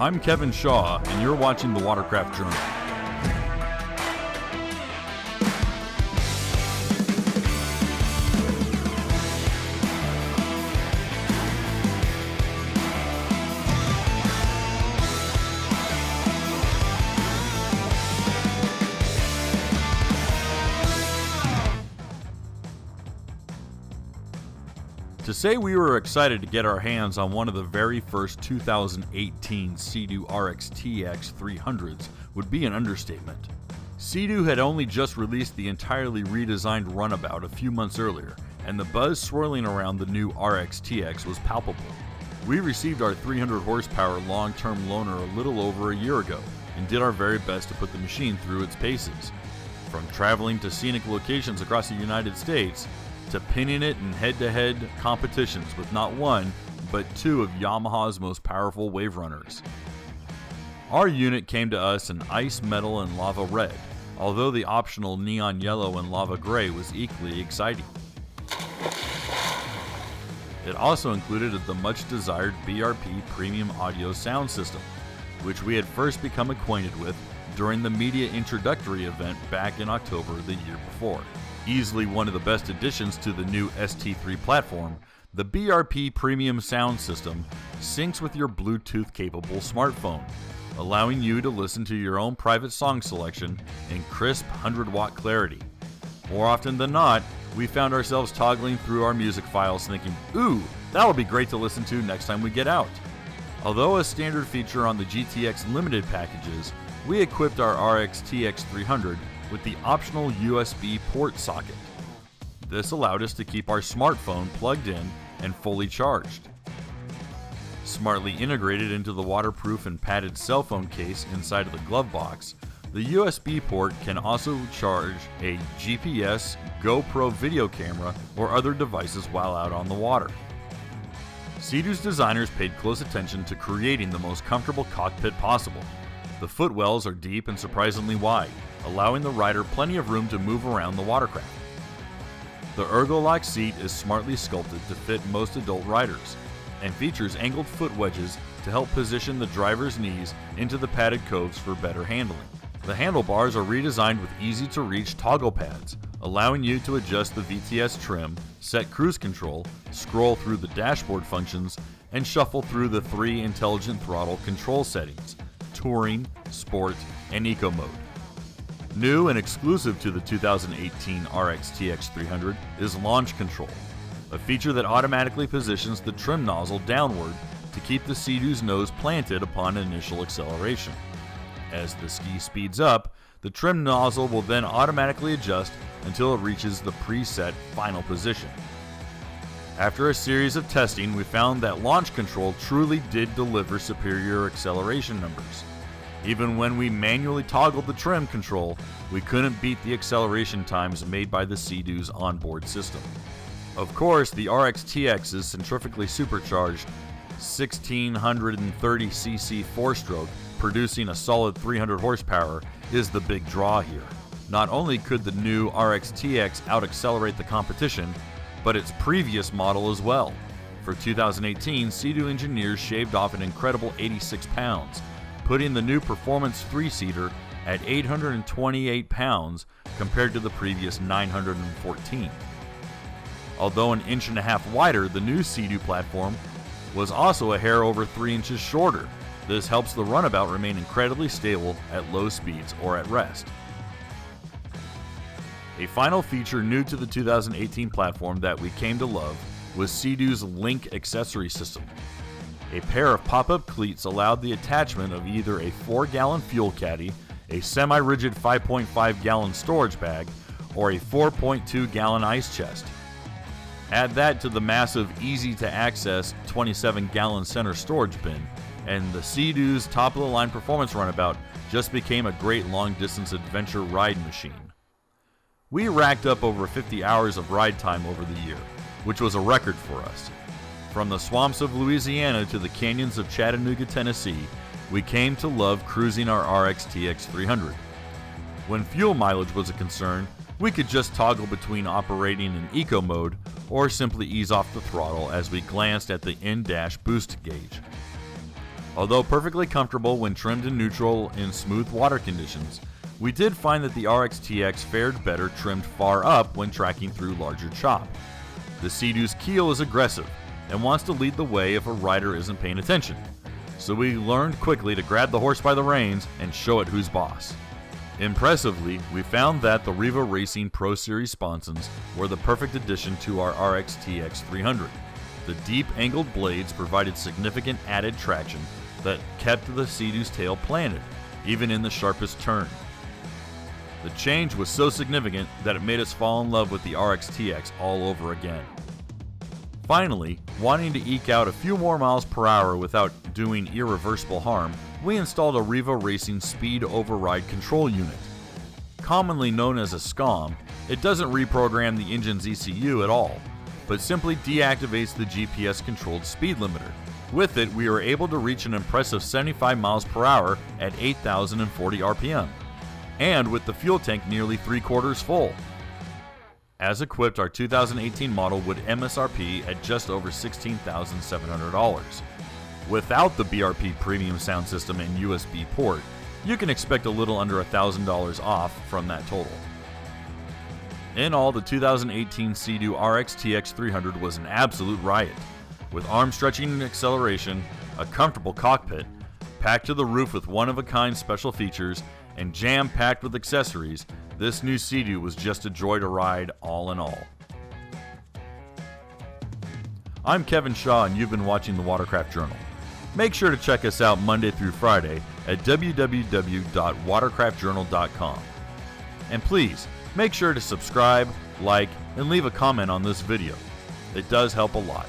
I'm Kevin Shaw, and you're watching the Watercraft Journal. To say we were excited to get our hands on one of the very first 2018 Sea-Doo RXT-X 300s would be an understatement. Sea-Doo had only just released the entirely redesigned runabout a few months earlier, and the buzz swirling around the new RXT-X was palpable. We received our 300 horsepower long-term loaner a little over a year ago, and did our very best to put the machine through its paces. From traveling to scenic locations across the United States, to pinning it in head-to-head competitions with not one, but two of Yamaha's most powerful wave runners. Our unit came to us in ice, metal, and lava red, although the optional neon yellow and lava gray was equally exciting. It also included the much-desired BRP premium audio sound system, which we had first become acquainted with during the media introductory event back in October the year before. Easily one of the best additions to the new ST3 platform, the BRP Premium Sound System syncs with your Bluetooth-capable smartphone, allowing you to listen to your own private song selection in crisp 100-watt clarity. More often than not, we found ourselves toggling through our music files thinking, ooh, that'll be great to listen to next time we get out. Although a standard feature on the GTX Limited packages, we equipped our RXT-X 300 with the optional USB port socket. This allowed us to keep our smartphone plugged in and fully charged. Smartly integrated into the waterproof and padded cell phone case inside of the glove box, the USB port can also charge a GPS, GoPro video camera, or other devices while out on the water. Sea-Doo's designers paid close attention to creating the most comfortable cockpit possible. The footwells are deep and surprisingly wide, allowing the rider plenty of room to move around the watercraft. The ergo-lock seat is smartly sculpted to fit most adult riders, and features angled foot wedges to help position the driver's knees into the padded coves for better handling. The handlebars are redesigned with easy-to-reach toggle pads, allowing you to adjust the VTS trim, set cruise control, scroll through the dashboard functions, and shuffle through the 3 intelligent throttle control settings: Touring, Sport, and Eco Mode. New and exclusive to the 2018 RXT-X 300 is Launch Control, a feature that automatically positions the trim nozzle downward to keep the Sea-Doo's nose planted upon initial acceleration. As the ski speeds up, the trim nozzle will then automatically adjust until it reaches the preset final position. After a series of testing, we found that Launch Control truly did deliver superior acceleration numbers. Even when we manually toggled the trim control, we couldn't beat the acceleration times made by the Sea-Doo's onboard system. Of course, the RXT-X's centrifugally supercharged 1630cc 4-stroke, producing a solid 300 horsepower, is the big draw here. Not only could the new RXT-X out-accelerate the competition, but its previous model as well. For 2018, Sea-Doo engineers shaved off an incredible 86 pounds, putting the new performance 3-seater at 828 pounds compared to the previous 914. Although an inch and a half wider, the new Sea-Doo platform was also a hair over 3 inches shorter. This helps the runabout remain incredibly stable at low speeds or at rest. A final feature new to the 2018 platform that we came to love was Sea-Doo's Link Accessory system. A pair of pop-up cleats allowed the attachment of either a 4-gallon fuel caddy, a semi-rigid 5.5-gallon storage bag, or a 4.2-gallon ice chest. Add that to the massive, easy-to-access 27-gallon center storage bin, and the Sea-Doo's top-of-the-line performance runabout just became a great long-distance adventure ride machine. We racked up over 50 hours of ride time over the year, which was a record for us. From the swamps of Louisiana to the canyons of Chattanooga, Tennessee, we came to love cruising our RXT-X 300. When fuel mileage was a concern, we could just toggle between operating in eco mode or simply ease off the throttle as we glanced at the in-dash boost gauge. Although perfectly comfortable when trimmed in neutral in smooth water conditions, we did find that the RXT-X fared better trimmed far up when tracking through larger chop. The Sea-Doo's keel is aggressive and wants to lead the way if a rider isn't paying attention, so we learned quickly to grab the horse by the reins and show it who's boss. Impressively, we found that the RIVA Racing Pro Series sponsons were the perfect addition to our RXT-X 300. The deep angled blades provided significant added traction that kept the Sea-Doo's tail planted, even in the sharpest turn. The change was so significant that it made us fall in love with the RXT-X all over again. Finally, wanting to eke out a few more miles per hour without doing irreversible harm, we installed a RIVA Racing Speed Override Control Unit. Commonly known as a SCOM, it doesn't reprogram the engine's ECU at all, but simply deactivates the GPS-controlled speed limiter. With it, we were able to reach an impressive 75 miles per hour at 8,040 RPM, and with the fuel tank nearly 3/4 full. As equipped, our 2018 model would MSRP at just over $16,700. Without the BRP premium sound system and USB port, you can expect a little under $1,000 off from that total. In all, the 2018 Sea-Doo RXT-X 300 was an absolute riot. With arm stretching and acceleration, a comfortable cockpit, packed to the roof with one-of-a-kind special features, and jam-packed with accessories, this new Sea-Doo was just a joy to ride all in all. I'm Kevin Shaw and you've been watching the Watercraft Journal. Make sure to check us out Monday through Friday at www.watercraftjournal.com. And please, make sure to subscribe, like, and leave a comment on this video. It does help a lot.